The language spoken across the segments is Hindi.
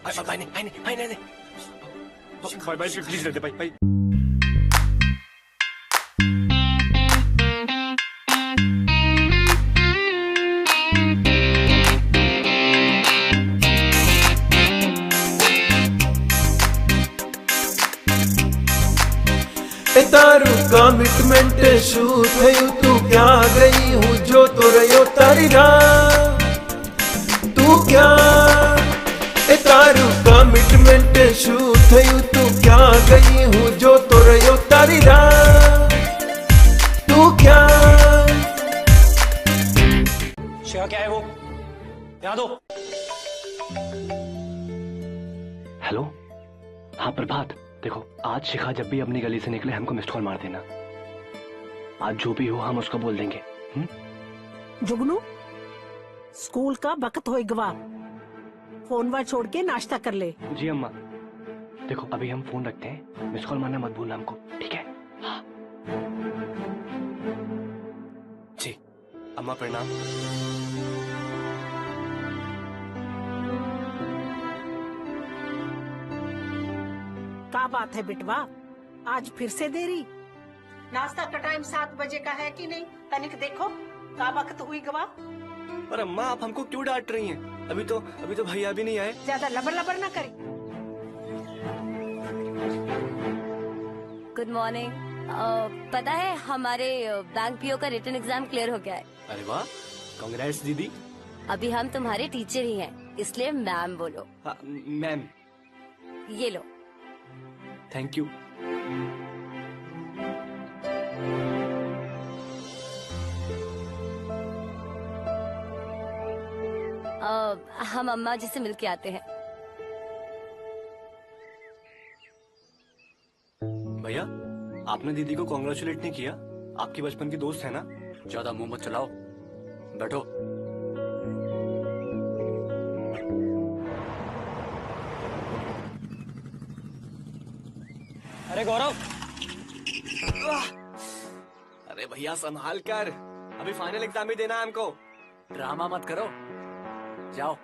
भाई नहीं भाई प्लीज दे भाई। तारू कमिटमेंट शू थयु तू क्या गई हूँ जो तो रयो तारी तू क्या तारू कमिटमेंट शू थयु तू क्या गई हूँ जो तो रयो तारी तू क्या। शिवा क्या है वो, यहाँ दो। हेलो, हाँ प्रभात, देखो आज शिखा जब भी अपनी गली से निकले हमको मिस्ड कॉल मार देना। आज जो भी हो हम उसको बोल देंगे। जुगनू, स्कूल का वक्त होएगा, फोन वा छोड़ के नाश्ता कर ले। जी अम्मा। देखो अभी हम फोन रखते हैं, मिस्ड कॉल मारना मत भूलना हमको, ठीक है? हाँ। जी अम्मा प्रणाम। क्या बात है बिटवा, आज फिर से देरी? नाश्ता का टाइम 7 बजे का है कि नहीं? तनिक देखो का वक्त हुई गवा। पर अम्मा आप हमको क्यों डांट रही हैं? अभी तो भैया भी नहीं आए। ज्यादा लबर लबर ना करे। Good morning. पता है हमारे बैंक पीओ का रिटन एग्जाम क्लियर हो गया है। अरे वाह, कांग्रेस दीदी। अभी हम तुम्हारे टीचर ही हैं, इसलिए मैम बोलो। हाँ मैम। ये लो। Thank you. हम अम्मा जी से मिलके आते हैं। भैया आपने दीदी को कॉन्ग्रेचुलेट नहीं किया? आपकी बचपन की दोस्त है ना? ज्यादा मुंह मत चलाओ, बैठो। अरे गौरव, अरे भैया संभाल कर, अभी फाइनल एग्जाम ही देना है हमको। ड्रामा मत करो, जाओ।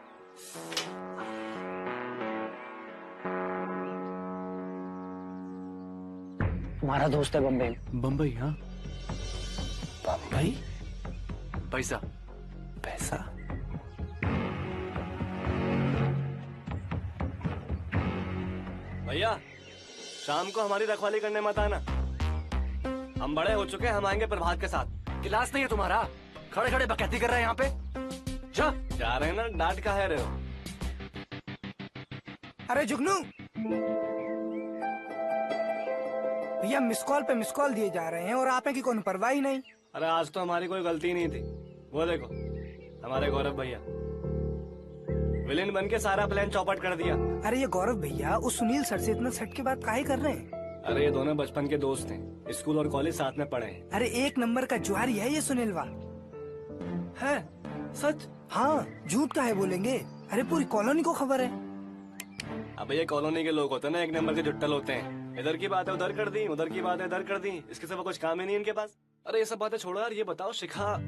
हमारा दोस्त है बम्बई। बम्बई? हाँ बम्बई। पैसा पैसा? भैया शाम को हमारी रखवाली करने मत आना, हम बड़े हो चुके हैं, हम आएंगे प्रभात के साथ। क्लास नहीं है तुम्हारा? खड़े खड़े बकैती कर रहे हैं यहाँ पे। जा रहे हैं ना, डांट का है रहे हो। अरे जुगनू भैया, मिस कॉल पे मिस कॉल दिए जा रहे हैं और आप हैं कि कोई परवाह ही नहीं। अरे आज तो हमारी कोई गलती नहीं थी। वो देखो हमारे गौरव भैया विलेन बन के सारा प्लान चौपट कर दिया। अरे ये गौरव भैया उस सुनील सर से इतना सट के बात काहे कर रहे हैं? अरे ये दोनों बचपन के दोस्त हैं, स्कूल और कॉलेज साथ में पढ़े हैं। अरे एक नंबर का जुआरी है ये सुनीलवा। है? सच? हाँ, झूठ काहे बोलेंगे? अरे पूरी कॉलोनी को खबर है। अब ये कॉलोनी के लोग होते हैं ना, एक नंबर के जुट्टल होते हैं। इधर की बात है उधर कर दी, उधर की बात है इधर कर दी, इसके सिवा कुछ काम ही नहीं इनके पास। अरे ये सब बातें छोड़ो यार, ये बताओ शिखा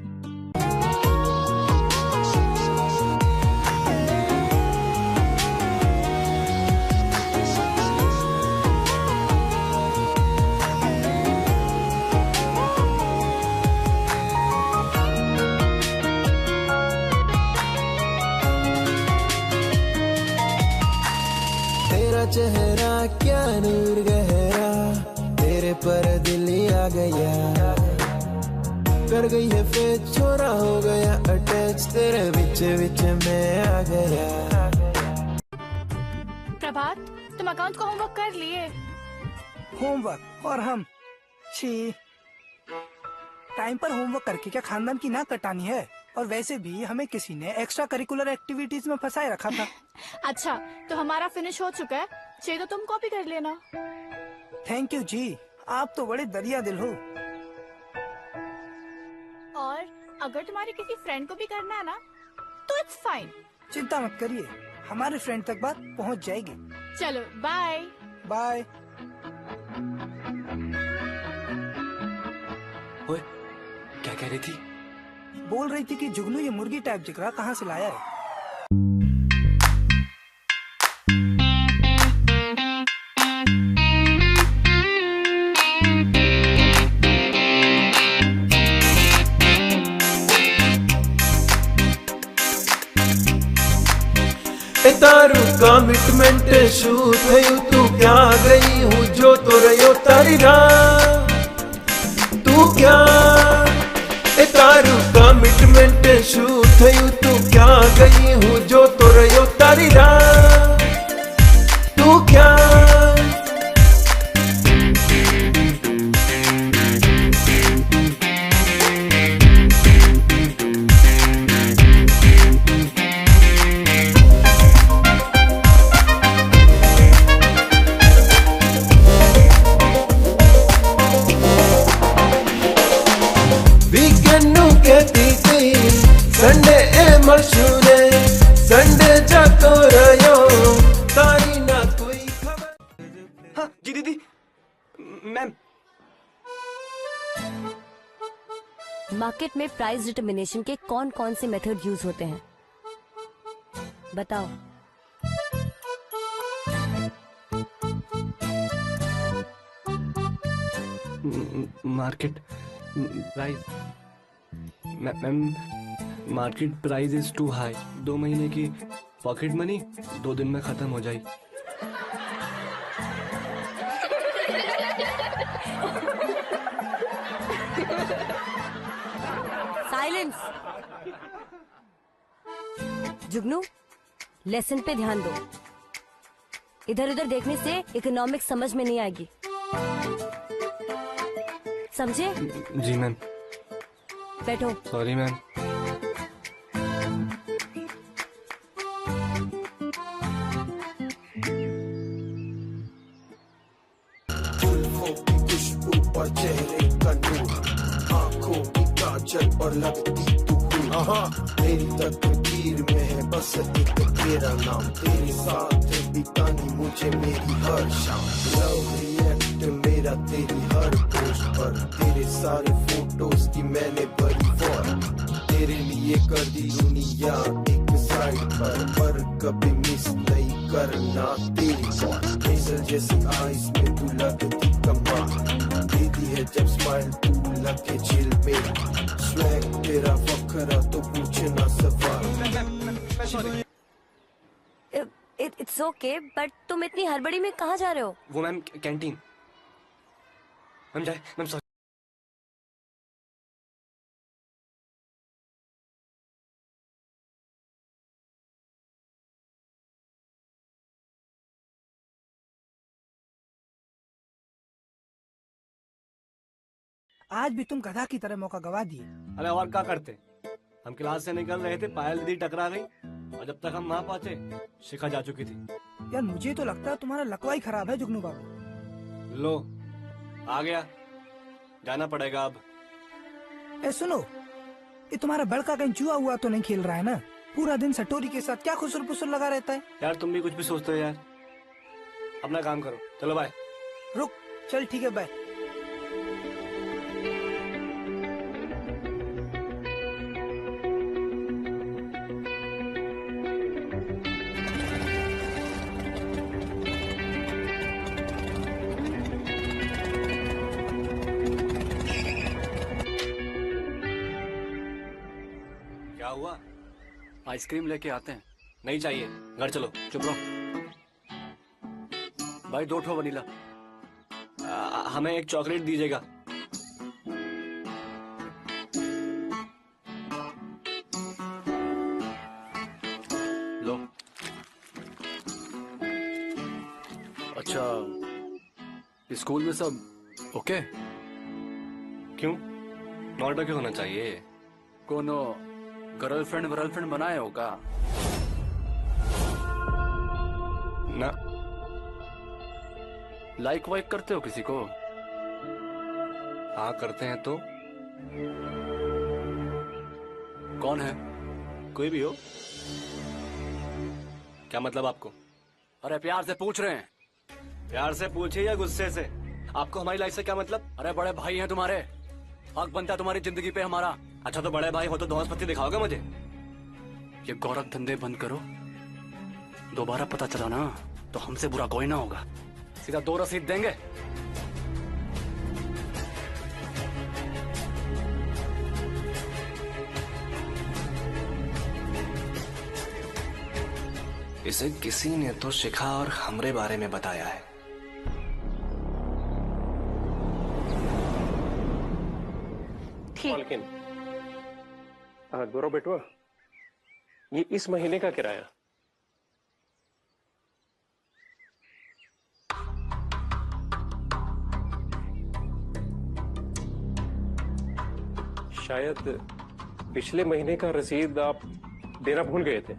चेहरा क्या नूर गहरा, तेरे पर दिल आ गया, कर गई है फिर छोरा हो गया अटैच, तेरे बीच बीच में आ गया। प्रभात, तुम अकाउंट का होमवर्क कर लिए? होमवर्क? और हम छी, टाइम पर होमवर्क करके क्या खानदान की नाक कटानी है? और वैसे भी हमें किसी ने एक्स्ट्रा करिकुलर एक्टिविटीज में फंसाए रखा था। अच्छा, तो हमारा फिनिश हो चुका है, चाहिए तो तुम कॉपी कर लेना। थैंक यू जी, आप तो बड़े दरिया दिल हो। और अगर तुम्हारी किसी फ्रेंड को भी करना है ना तो इट्स फाइन। चिंता मत करिए, हमारे फ्रेंड तक बात पहुंच जाएगी। चलो बाय। बाय। ओए, क्या कह रही थी? बोल रही थी कि जुगनू ये मुर्गी टाइप जिगरा कहाँ से लाया है। तारू कमिटमेंट शू थयु तू क्या गई हूँ जो तो रयो तारी राह तू क्या तारू कमिटमेंट शू थयु तू क्या गई हूँ जो तो रयो तारी राह तू क्या संडे ए मशहूरे संडे जातो रयो तारी ना कोई खबर। हाँ जी दीदी मैम। मार्केट में प्राइस डिटर्मिनेशन के कौन कौन से मेथड यूज होते हैं बताओ। Market price ma'am, market price is too high. 2 महीने की पॉकेट मनी 2 दिन में खत्म हो जाएगी। साइलेंस। जुगनू लेसन पे ध्यान दो। इधर उधर देखने से इकोनॉमिक्स समझ में नहीं आएगी, समझे? जी मैम। बैठो। Sorry ma'am. जुल्फों की खुशबू और चेहरे का नूर, आंखों की काजल और लगती तू मेरी तकदीर में है बस एक तेरा नाम, तेरे साथ बितानी मुझे मेरी हर शाम। लव रिएक्ट मेरा तेरी हर पोस्ट पर, तेरे सारे फोटोज की मैंने भरी फॉर, तेरे लिए कर दी दुनिया एक साइड पर कभी मिस नहीं करना तेरी कॉल। हेजल जैसी आइस में तू लगती कमाल, देती है जब स्माइल तू लगे चिल में, स्वैग तेरा वखरा तो पूछना सवाल। इट्स ओके, बट तुम इतनी हड़बड़ी में कहाँ जा रहे हो? वो मैम कैंटीन। मैम जाए मैम। सॉरी। आज भी तुम गधा की तरह मौका गवा दिए। अरे और क्या करते, हम क्लास से निकल रहे थे, पायल दीदी टकरा गई और जब तक हम वहाँ पहुँचे शिखा जा चुकी थी। यार मुझे तो लगता है तुम्हारा लकवा ही खराब है जुगनू बाबू। लो आ गया, जाना पड़ेगा अब। ए सुनो, ये तुम्हारा बड़का कहीं जुआ हुआ तो नहीं खेल रहा है ना? पूरा दिन सटोरी के साथ क्या खुसर पुसर लगा रहता है। यार तुम भी कुछ भी सोचते हो यार, अपना काम करो। चलो बाय। रुक, चल ठीक है बाय। क्या हुआ? आइसक्रीम लेके आते हैं। नहीं चाहिए, घर चलो। चुप रहो भाई, 2 ठो वनीला। हमें एक चॉकलेट दीजिएगा। लो। अच्छा, स्कूल में सब ओके? क्यों? नॉट ओके होना चाहिए। कोनो गर्लफ्रेंड बनाए हो का? ना। लाइक वाइक करते हो किसी को? हाँ करते हैं तो। कौन है? कोई भी हो। क्या मतलब आपको? अरे प्यार से पूछ रहे हैं। प्यार से पूछिए या गुस्से से? आपको हमारी लाइफ से क्या मतलब? अरे बड़े भाई हैं तुम्हारे, हक बनता है तुम्हारी जिंदगी पे हमारा। अच्छा तो बड़े भाई हो तो दोस्ती दिखाओगे मुझे? ये गौरव धंधे बंद करो, दोबारा पता चला ना तो हमसे बुरा कोई ना होगा। सीधा 2 रसीद देंगे। इसे किसी ने तो शिखा और हमरे बारे में बताया है। मालकिन, गौरव बेटवा, ये इस महीने का किराया। शायद पिछले महीने का रसीद आप देना भूल गए थे।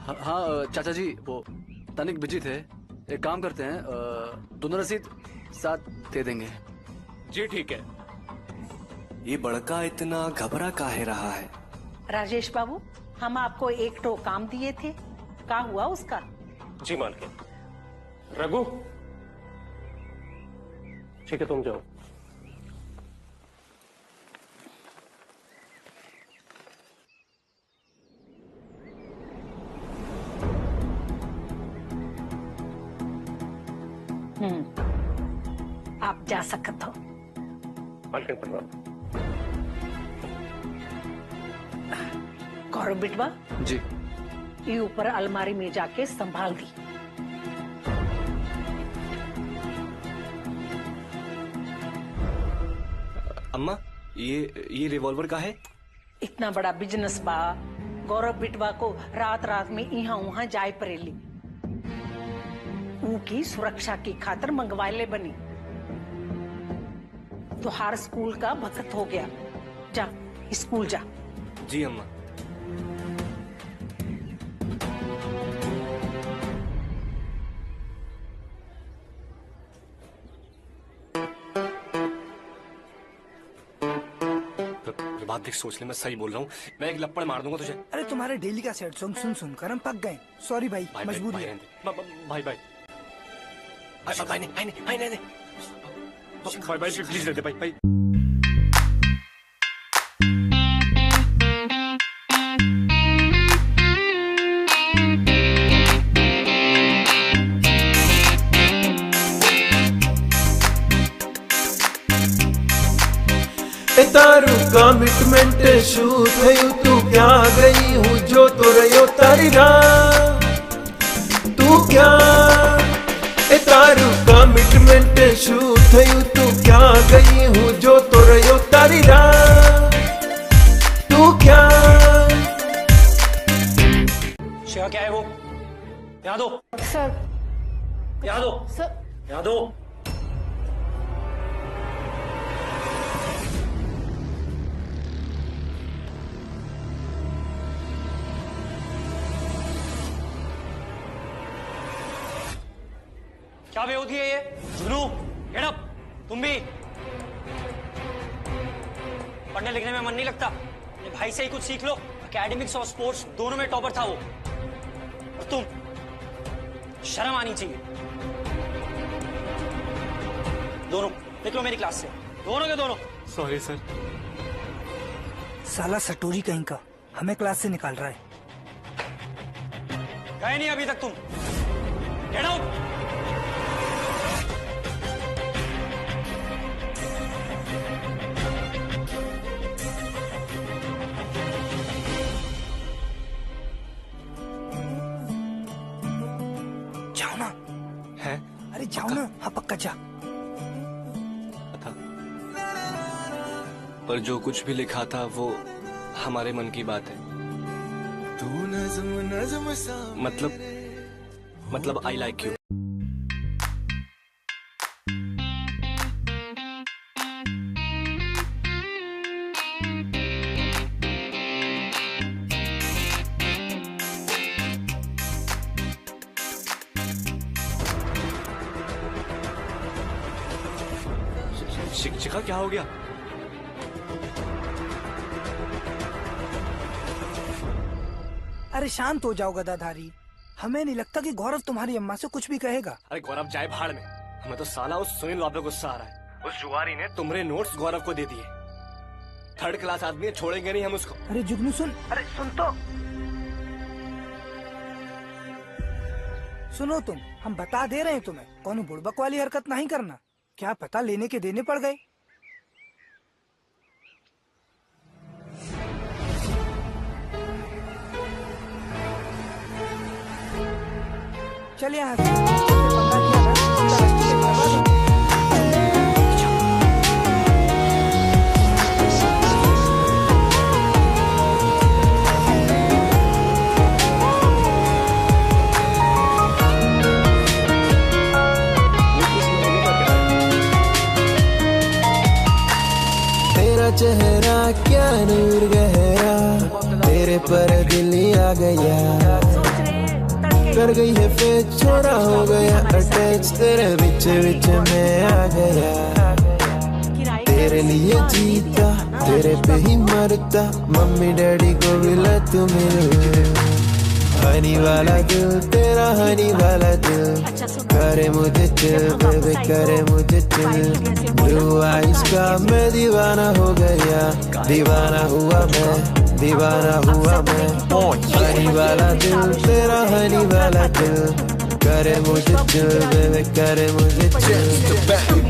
हाँ चाचा जी, वो तनिक बिजी थे। एक काम करते हैं, दोनों रसीद साथ दे देंगे। जी ठीक है। ये बड़का इतना घबरा काहे रहा है? राजेश बाबू, हम आपको एक ठो काम दिए थे, क्या हुआ उसका? जी मालकिन। रघु, ठीक है तुम जाओ। आप जा सकते हो। मालकिन प्रणाम। गौरव बिटवा जी। ये ऊपर अलमारी में जाके संभाल दी। अम्मा, ये रिवॉल्वर का है? इतना बड़ा बिजनेस बा, गौरव बिटवा को रात रात में यहाँ वहाँ जाए पड़ेली। उनकी सुरक्षा की खातिर मंगवाले बनी। तुहार स्कूल का वक्त हो गया, जा स्कूल जा। जी अम्मा। बात देख, सोच ले, मैं सही बोल रहा हूँ। मैं एक लप्पड़ मार दूंगा तुझे। अरे तुम्हारे डेली का सैड सॉन्ग सुन सुन कर हम पक गए। सॉरी भाई, मजबूरी है। भाई भाई नहीं प्लीज दे भाई भाई। तारू कमिटमेंट शू थयु तू क्या गई हूँ जो तो रयो तारी राह तू क्या तारू कमिटमेंट शू थयु तू क्या गई हूँ जो तो रयो तारी राह तू क्या। शिवा क्या है वो? यहाँ दो सर। यहाँ दो सर। यहाँ दो। क्या बेहोदी है ये? जुगनू, गेट अप। तुम भी पढ़ने लिखने में मन नहीं लगता? अपने भाई से ही कुछ सीख लो। एकेडमिक्स और स्पोर्ट्स दोनों में टॉपर था वो, और तुम, शर्म आनी चाहिए। दोनों निकलो मेरी क्लास से, दोनों के दोनों। Sorry sir. साला सटोरी कहीं का हमें क्लास से निकाल रहा है। गए नहीं अभी तक तुम? Get out. जाओ ना। है? अरे जाओ ना। हाँ पक्का जा। था, पर जो कुछ भी लिखा था वो हमारे मन की बात है। तू नज़्म नज़्म सा मतलब आई लाइक यू। शिखा क्या हो गया? अरे शांत हो जाओ गदाधारी। हमें नहीं लगता कि गौरव तुम्हारी अम्मा से कुछ भी कहेगा। अरे गौरव जाए भाड़ में। हमें तो साला उस सुनील बाबू पे गुस्सा आ रहा है। उस जुआरी ने तुम्हारे नोट्स गौरव को दे दिए। थर्ड क्लास आदमी है, छोड़ेंगे नहीं हम उसको। अरे जुगनू सुन। अरे सुन तो। सुनो तुम, हम बता दे रहे हैं तुम्हें, कौन बुड़बक वाली हरकत नहीं करना। क्या पता लेने के देने पड़ गए। चल यहाँ से। पंगा लिया ना, सीधा रस्ते से करवा देंगे। तेरा चेहरा क्या नूर गहरा, तेरे पर दिल आ गया, कर गई है फिर छोरा हो गया अटैच, तेरे बिच बिच में आ गया, तेरे लिए जीता तेरे पे ही मरता, मम्मी डैडी को भी ला तू मिल। हनी वाला दिल तेरा हनी वाला दिल, करे मुझे चिल बेबी करे मुझे चिल। ब्लू आइज का मैं दीवाना हो गया, दीवाना हुआ मैं, दीवाना हुआ मैं। हनी वाला दिल तेरा हनी वाला दिल, करे मुझे चिल बेबी करे मुझे चिल।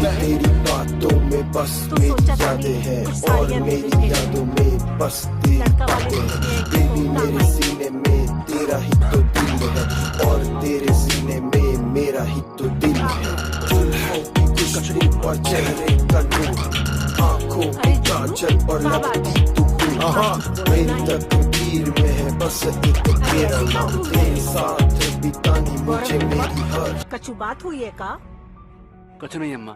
तेरी बातों में बस मेरी यादें हैं और मेरी यादों में बस तेरी बातें हैं। बेबी मेरे सीने में तेरा ही तो दिल है और तेरे सीने में मेरा ही तो दिल है। जुल्फों की खुशबू और चेहरे का नूर, आंखों की काजल और लगती तू हूँ। मेरी तकदीर में है बस एक तेरा नाम, तेरे साथ बितानी मुझे मेरी हर। कछु बात हुई है का? कुछ नहीं अम्मा,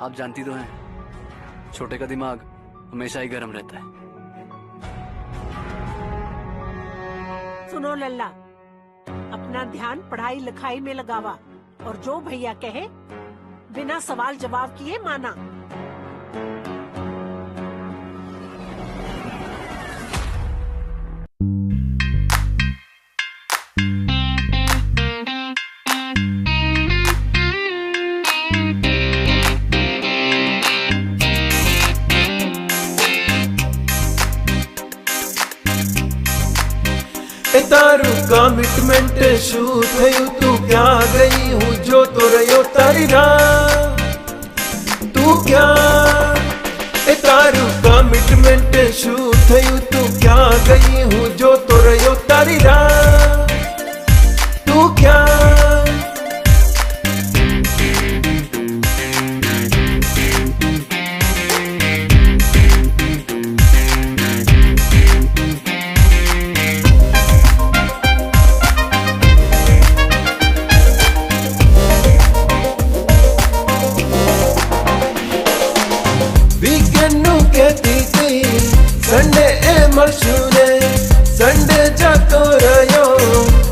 आप जानती तो हैं छोटे का दिमाग हमेशा ही गर्म रहता है। सुनो लल्ला, अपना ध्यान पढ़ाई लिखाई में लगावा और जो भैया कहे बिना सवाल जवाब किए माना। तारू कमिटमेंट शू थयु तू क्या गई हूँ जो तो रयो तारी राह, तू क्या तारू कमिटमेंट शू थयु तू क्या गई हूँ जो तो रयो तारी राह, तू क्या। संडे ए मशहूरे संडे जातो रयो,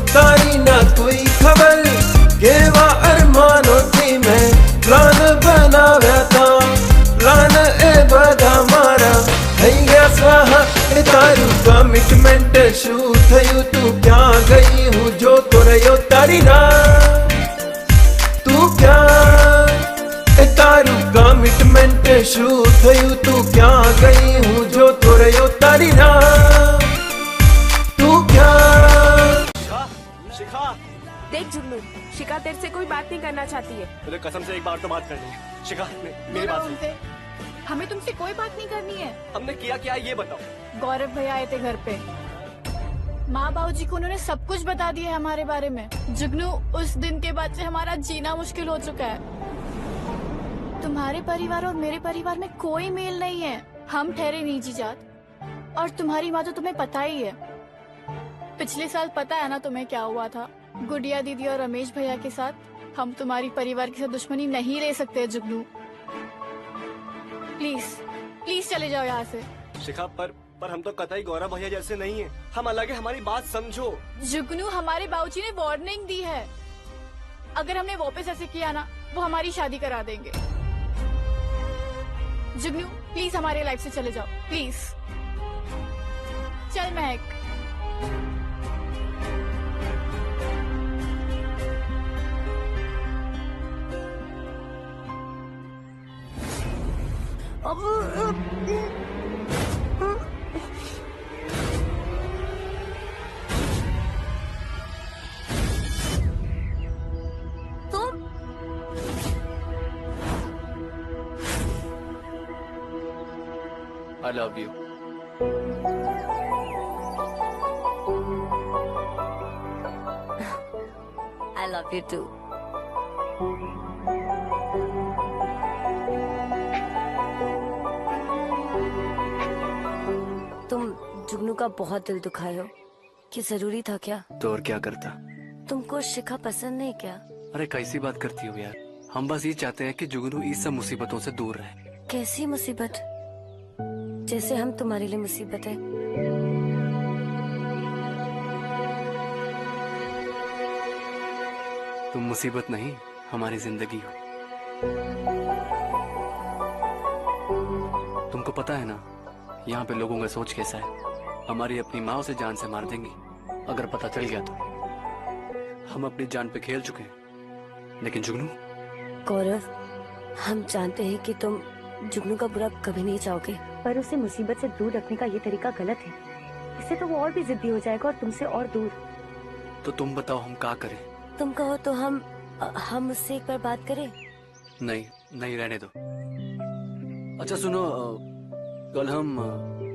तारी ना कोई खबर केवा अरमानो थी मैं प्लान बनाव्या था, प्लान ए बदा मारा थई गया साहा। तारू कमिटमेंट शू थयु तू क्या गई हूँ जो तो रयो तारी राह, तू क्या। तारू कमिटमेंट शू थयु तू क्या गई हूँ जो तो रयो तारी राह, तू क्या। शिखा देख जुगनू, शिखा तेरे से कोई बात नहीं करना चाहती है। मुझे कसम से एक बार तो बात करनी है। शिखा मेरी बात सुन। हमें तुमसे कोई बात नहीं करनी है। हमने किया क्या ये बताओ। गौरव भैया आए थे घर पे, माँ बाबूजी को उन्होंने सब कुछ बता दिया है हमारे बारे में। जुगनू, उस दिन के बाद से हमारा जीना मुश्किल हो चुका है। तुम्हारे परिवार और मेरे परिवार में कोई मेल नहीं है, हम ठहरे निजी जात। और तुम्हारी माँ तो तुम्हें पता ही है, पिछले साल पता है ना तुम्हें क्या हुआ था गुड़िया दीदी और रमेश भैया के साथ। हम तुम्हारी परिवार के साथ दुश्मनी नहीं ले सकते जुगनू, प्लीज प्लीज चले जाओ यहाँ से। शिखा पर हम तो कतई गौरव भैया जैसे नहीं है, हम अलग है, हमारी बात समझो। जुगनू, हमारे बाबूजी ने वार्निंग दी है, अगर हमने वापस ऐसे किया ना वो हमारी शादी करा देंगे। जुगनू प्लीज हमारे लाइफ से चले जाओ, प्लीज। चल महक। I love you. I love you too. तुम जुगनू का बहुत दिल दुखाए हो, कि जरूरी था क्या? तो और क्या करता? तुमको शिखा पसंद नहीं क्या? अरे कैसी बात करती हो यार, हम बस ये चाहते हैं कि जुगनू इस सब मुसीबतों से दूर रहे। कैसी मुसीबत? जैसे हम तुम्हारे लिए मुसीबत है। तुम मुसीबत नहीं, हमारी जिंदगी हो। तुमको पता है ना यहाँ पे लोगों का सोच कैसा है। हमारी अपनी माँ उसे जान से मार देंगी अगर पता चल गया तो। हम अपनी जान पे खेल चुके हैं, लेकिन जुगनू। गौरव, हम जानते हैं कि तुम जुगनू का बुरा कभी नहीं चाहोगे, पर उसे मुसीबत से दूर रखने का ये तरीका गलत है। इससे तो वो और भी जिद्दी हो जाएगा और तुमसे और दूर। तो तुम बताओ हम क्या करें? तुम कहो तो हम उससे एक बार बात करें। नहीं नहीं, रहने दो। अच्छा सुनो, कल हम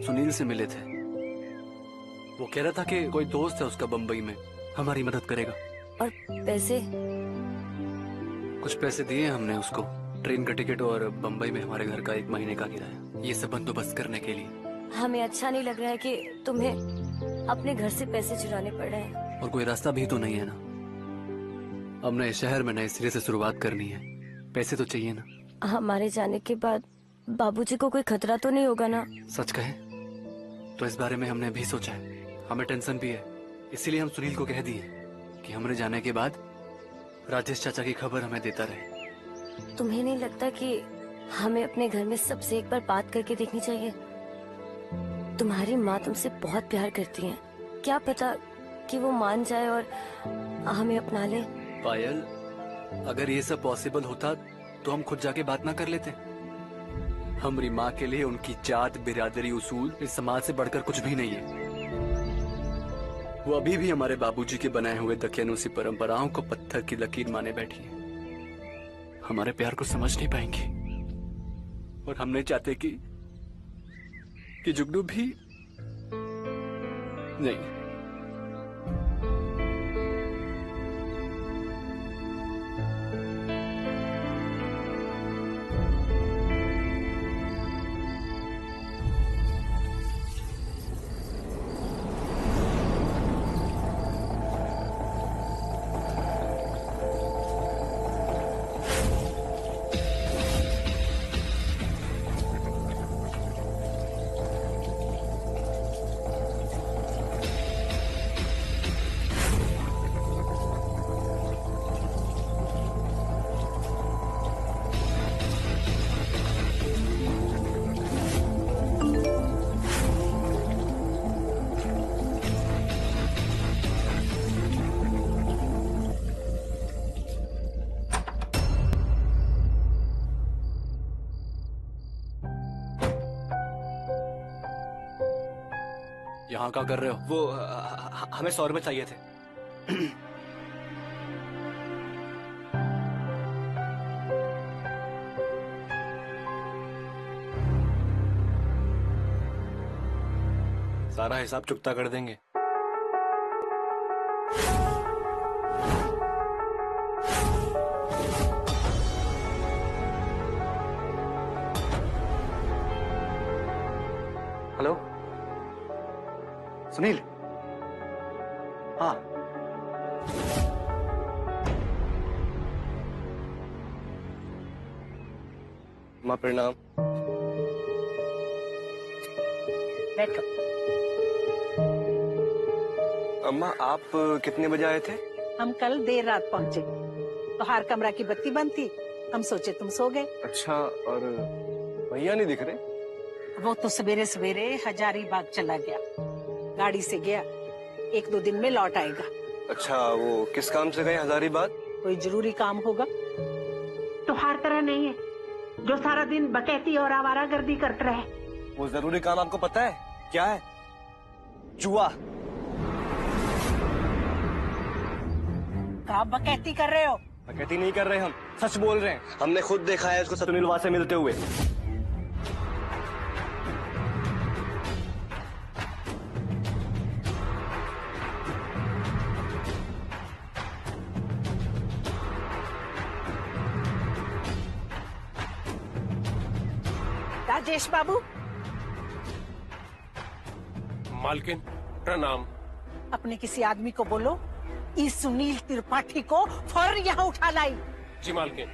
सुनील से मिले थे। वो कह रहा था कि कोई दोस्त है उसका बम्बई में, हमारी मदद करेगा। और पैसे? कुछ पैसे दिए हमने उसको, ट्रेन का टिकट और बम्बई में हमारे घर का 1 महीने का किराया, ये सब बंदोबस्त करने के लिए। हमें अच्छा नहीं लग रहा है कि तुम्हें अपने घर से पैसे चुराने पड़ रहे हैं। और कोई रास्ता भी तो नहीं है ना। अब नए शहर में नए सिरे से शुरुआत करनी है, पैसे तो चाहिए ना। हमारे जाने के बाद बाबूजी को कोई खतरा तो नहीं होगा ना? सच कहे तो इस बारे में हमने भी सोचा है, हमें टेंशन भी है। इसीलिए हम सुनील को कह दिए कि हमारे जाने के बाद राजेश चाचा की खबर हमें देता रहे। तुम्हें नहीं लगता कि हमें अपने घर में सबसे एक बार बात करके देखनी चाहिए? तुम्हारी माँ तुमसे बहुत प्यार करती है, क्या पता कि वो मान जाए और हमें अपना ले। पायल, अगर ये सब पॉसिबल होता तो हम खुद जाके बात ना कर लेते? हमारी माँ के लिए उनकी जात, बिरादरी, उसूल इस समाज से बढ़कर कुछ भी नहीं है। वो अभी भी हमारे बाबूजी के बनाए हुए दकियानूसी परंपराओं को पत्थर की लकीर माने बैठी है। हमारे प्यार को समझ नहीं पाएंगी और हम नहीं चाहते कि जुगनू भी नहीं। यहाँ क्या कर रहे हो? वो हमें 100 रुपए चाहिए थे। सारा हिसाब चुकता कर देंगे। हेलो सुनील। हाँ माँ प्रणाम। बैठो। अम्मा आप कितने बजे आए थे? हम कल देर रात पहुंचे, तो हर कमरा की बत्ती बंद थी, हम सोचे तुम सो गए। अच्छा, और भैया नहीं दिख रहे? वो तो सवेरे सवेरे हजारीबाग चला गया, गाड़ी से गया, 1-2 दिन में लौट आएगा। अच्छा, वो किस काम से गए हजारीबाग? कोई जरूरी काम होगा। तो हर तरह नहीं है जो सारा दिन बकैती और आवारागर्दी करते रहे। वो जरूरी काम आपको पता है क्या है? जुआ। क्या बकैती कर रहे हो? बकैती नहीं कर रहे, हम सच बोल रहे हैं। हमने खुद देखा है उसको सुनील वहां से मिलते हुए। राजेश बाबू। मालकिन प्रणाम। अपने किसी आदमी को बोलो इस सुनील त्रिपाठी को फौरन यहाँ उठा लाई। जी मालकिन।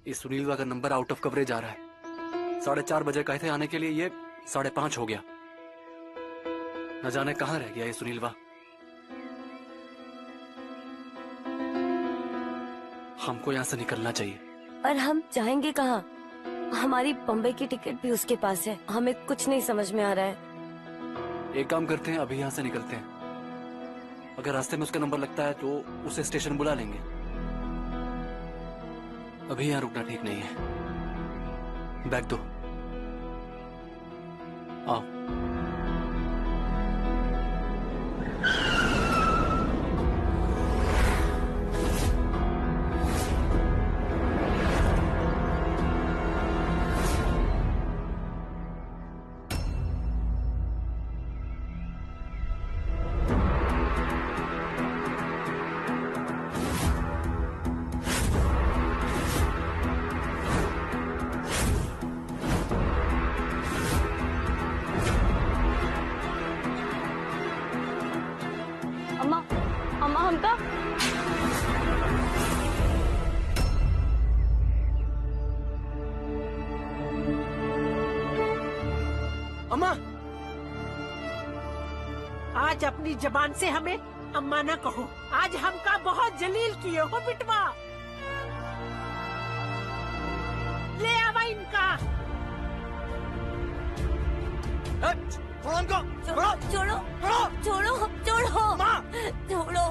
इस सुनीलवा का नंबर आउट ऑफ कवरेज आ रहा है। 4:30 बजे कहे थे आने के लिए, ये 5:30 हो गया। न जाने कहां रह गया ये सुनीलवा। हमको यहां से निकलना चाहिए। पर हम जाएंगे कहाँ? हमारी बम्बई की टिकट भी उसके पास है। हमें कुछ नहीं समझ में आ रहा है। एक काम करते हैं, अभी यहाँ से निकलते हैं। अगर रास्ते में उसका नंबर लगता है तो उसे स्टेशन बुला लेंगे। अभी यहाँ रुकना ठीक नहीं है। बैग दो। आओ। आज अपनी जबान से हमें अम्मा ना कहो। आज हमका बहुत जलील किए हो बिटवा। ले आवा इनका। छोड़ो उनको। छोड़ो छोड़ो छोड़ो छोड़ो छोड़ो।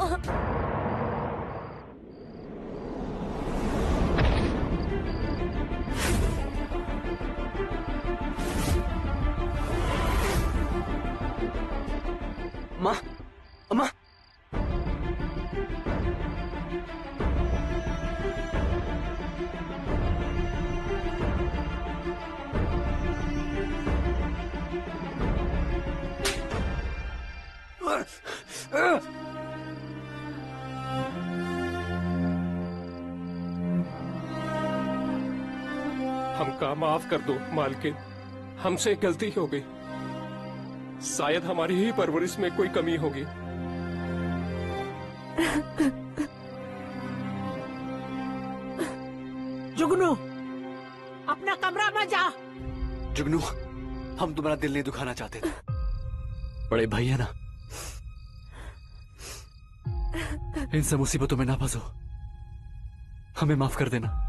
अम्मा, अम्मा। हमका माफ कर दो मालकिन, हमसे गलती हो गई। शायद हमारी ही परवरिश में कोई कमी होगी। जुगनू, अपना कमरा में जा। जुगनू, हम तुम्हारा दिल नहीं दुखाना चाहते थे। बड़े भाई है ना, इन सब मुसीबतों में ना फंसो। हमें माफ कर देना।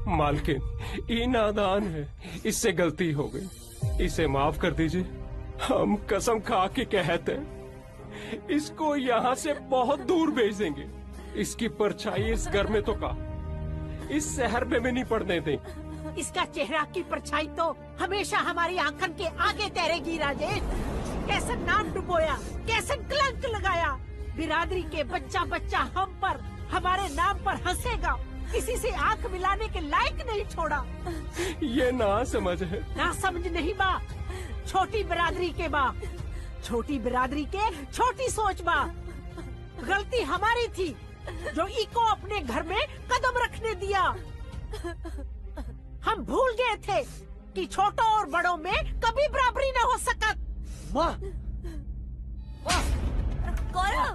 मालकिन, ये नादान है, इससे गलती हो गई, इसे माफ कर दीजिए। हम कसम खा के कहते हैं, इसको यहाँ से बहुत दूर भेज देंगे। इसकी परछाई इस घर में तो का, इस शहर में भी नहीं पड़ने देंगे। इसका चेहरा की परछाई तो हमेशा हमारी आंखन के आगे तैरेगी। राजेश, कैसे नाम डुबोया, कैसे कलंक लगाया। बिरादरी के बच्चा बच्चा हम पर, हमारे नाम पर हंसेगा। किसी से आंख मिलाने के लायक नहीं छोड़ा। ये ना समझ है। ना समझ नहीं बा, छोटी बिरादरी के बा, छोटी बिरादरी के छोटी सोच बा। गलती हमारी थी जो इको अपने घर में कदम रखने दिया। हम भूल गए थे कि छोटों और बड़ों में कभी बराबरी न हो सकत। माँ, गौरव,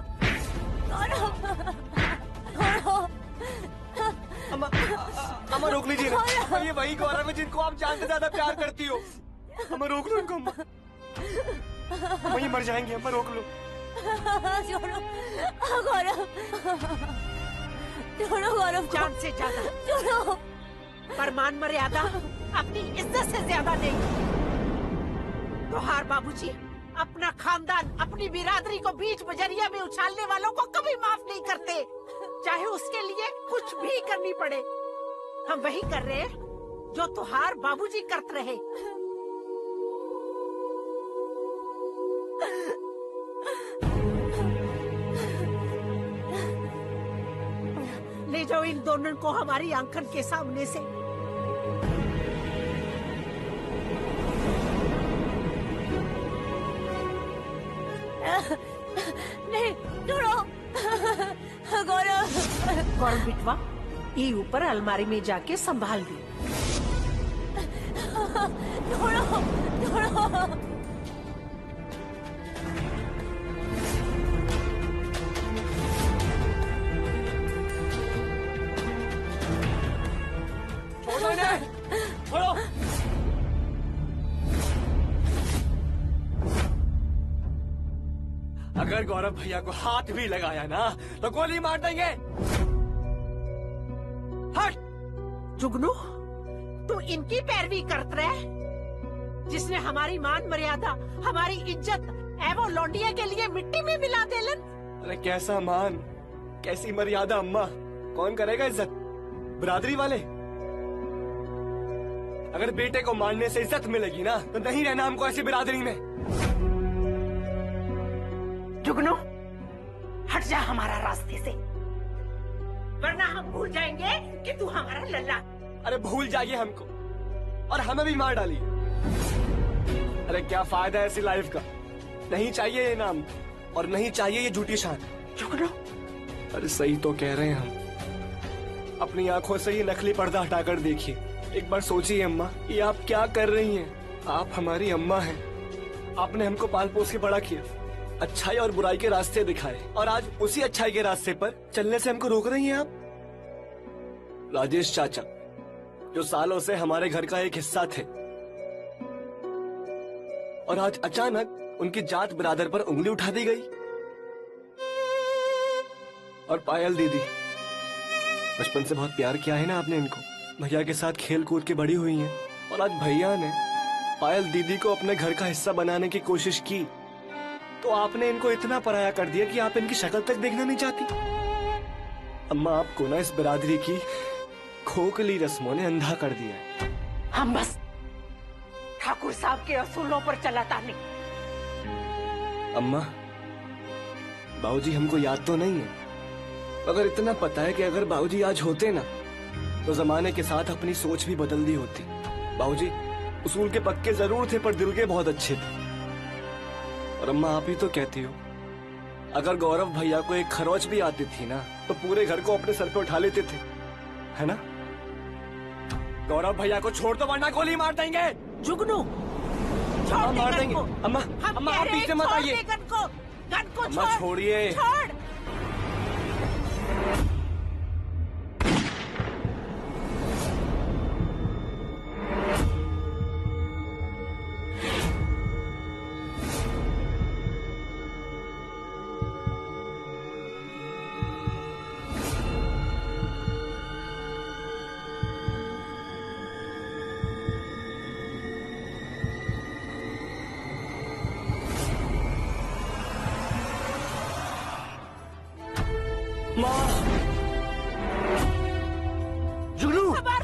अम्मा रोक लीजिए ना। ये वही गौरव है जिनको आप जान से ज्यादा प्यार करती हो। अम्मा रोक लो इनको। अम्मा ये मर जाएंगे। अम्मा रोक लो। छोड़ो गौरव, छोड़ो गौरव, जान से ज्यादा छोड़ो। पर मान मर्यादा अपनी इज्जत से ज्यादा नहीं। तोहार बाबूजी अपना खानदान, अपनी बिरादरी को बीच बजरिया में उछालने वालों को कभी माफ नहीं करते, चाहे उसके लिए कुछ भी करनी पड़े। हम वही कर रहे हैं जो तोहार बाबूजी करते रहे। ले जाओ इन दोनों को हमारी आंखन के सामने से। गौरव बिटवा, ये ऊपर अलमारी में जाके संभाल दी। छोड़ो, छोड़ो। छोड़ो इन्हें, छोड़ो। अगर गौरव भैया को हाथ भी लगाया ना तो गोली मार देंगे। हट! जुगनू, तू इनकी पैरवी करत रहे, जिसने हमारी मान मर्यादा, हमारी इज्जत एवं लौंडिया के लिए मिट्टी में मिला देलन। अरे कैसा मान, कैसी मर्यादा अम्मा, कौन करेगा इज्जत? बिरादरी वाले। अगर बेटे को मारने से इज्जत मिलेगी ना तो नहीं रहना हमको ऐसी बिरादरी में। जुगनू, हट जा हमारा रास्ते से, वरना हम भूल जाएंगे कि तू हमारा लल्ला। अरे भूल जाइए हमको और हमें भी मार डालिए। अरे क्या फायदा है ऐसी लाइफ का? नहीं चाहिए ये नाम और नहीं चाहिए ये झूठी शान। जुगनू, अरे सही तो कह रहे हैं हम। अपनी आंखों से ये नकली पर्दा हटाकर देखिए। एक बार सोचिए अम्मा, ये आप क्या कर रही हैं? आप हमारी अम्मा हैं। आपने हमको पाल पोस के बड़ा किया, अच्छाई और बुराई के रास्ते दिखाए, और आज उसी अच्छाई के रास्ते पर चलने से हमको रोक रही हैं आप। राजेश चाचा, जो सालों से हमारे घर का एक हिस्सा थे, और आज अचानक उनकी जात बिरादर पर उंगली उठा दी गई। और पायल दीदी, बचपन से बहुत प्यार किया है ना आपने इनको, भैया के साथ खेल कूद के बड़ी हुई हैं, और आज भैया ने पायल दीदी को अपने घर का हिस्सा बनाने की कोशिश की तो आपने इनको इतना पराया कर दिया कि आप इनकी शक्ल तक देखना नहीं चाहती। अम्मा, आपको ना इस बिरादरी की खोखली रस्मों ने अंधा कर दिया है। हम बस ठाकुर साहब के असूलों पर चलाता नहीं। अम्मा, बाबूजी हमको याद तो नहीं है, मगर इतना पता है कि अगर बाबूजी आज होते ना तो जमाने के साथ अपनी सोच भी बदल दी होती। बाबूजी उसूल के पक्के जरूर थे पर दिल के बहुत अच्छे थे। और अम्मा, आप ही तो कहती हो, अगर गौरव भैया को एक खरोच भी आती थी ना तो पूरे घर को अपने सर पे उठा लेते थे, है ना? गौरव भैया को छोड़ दो वरना गोली मार देंगे। जुगनू, छोड़ मार देंगे। अम्मा, अम्मा आप पीछे मत आइए। गन को अम्मा छोड़िए। छोड़।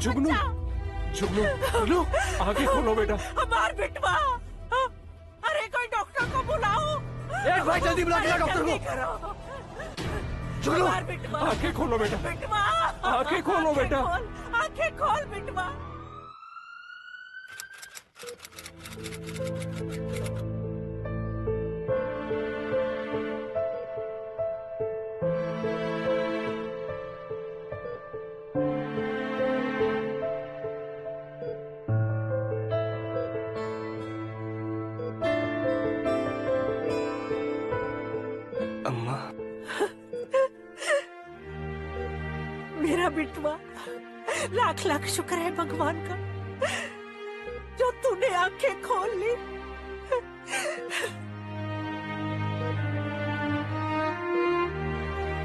जुगनू, जुगनू, जुगनू, आगे खोलो बेटा। हमार बिटवा, अरे कोई डॉक्टर को बुलाओ। एक भाई जल्दी बुला के डॉक्टर को। जुगनू, आंखें खोलो बेटा। बिटवा, आंखें खोलो बेटा। आंखें खोल बिटवा। अम्मा, मेरा बिटवा, लाख लाख शुक्र है भगवान का जो तूने आंखें खोल ली।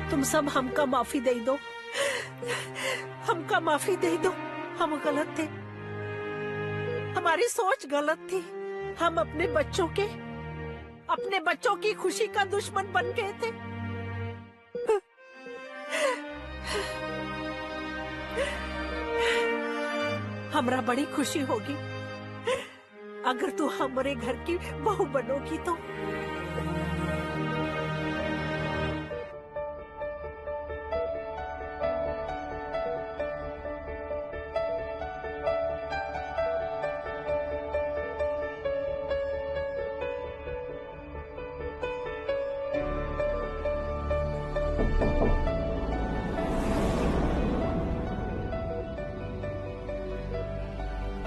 तुम सब हमका माफी दे दो, हमका माफी दे दो। हम गलत थे, हमारी सोच गलत थी। हम अपने बच्चों की खुशी का दुश्मन बन गए थे। हमरा बड़ी खुशी होगी अगर तू हमारे घर की बहू बनोगी तो।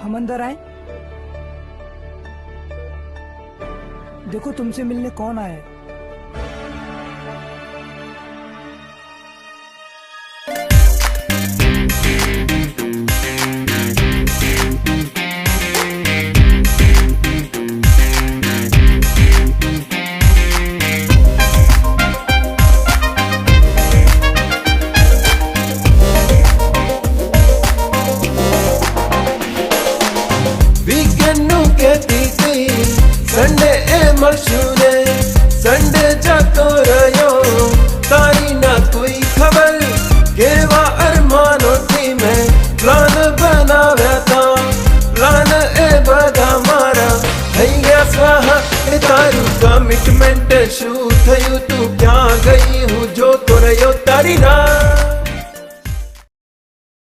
हम अंदर आए? देखो तुमसे मिलने कौन आया है। संडे ए मशहूरे संडे जातो रहो तारी ना कोई खबर केवा अरमानो थी मैं प्लान बनाव्या था प्लान ए बदा मारा થઈ ગયા સ્વાહા એ તારું કમિટમેન્ટ શું થયું તું ક્યાં ગઈ હું જોતો રહ્યો તારી રાહ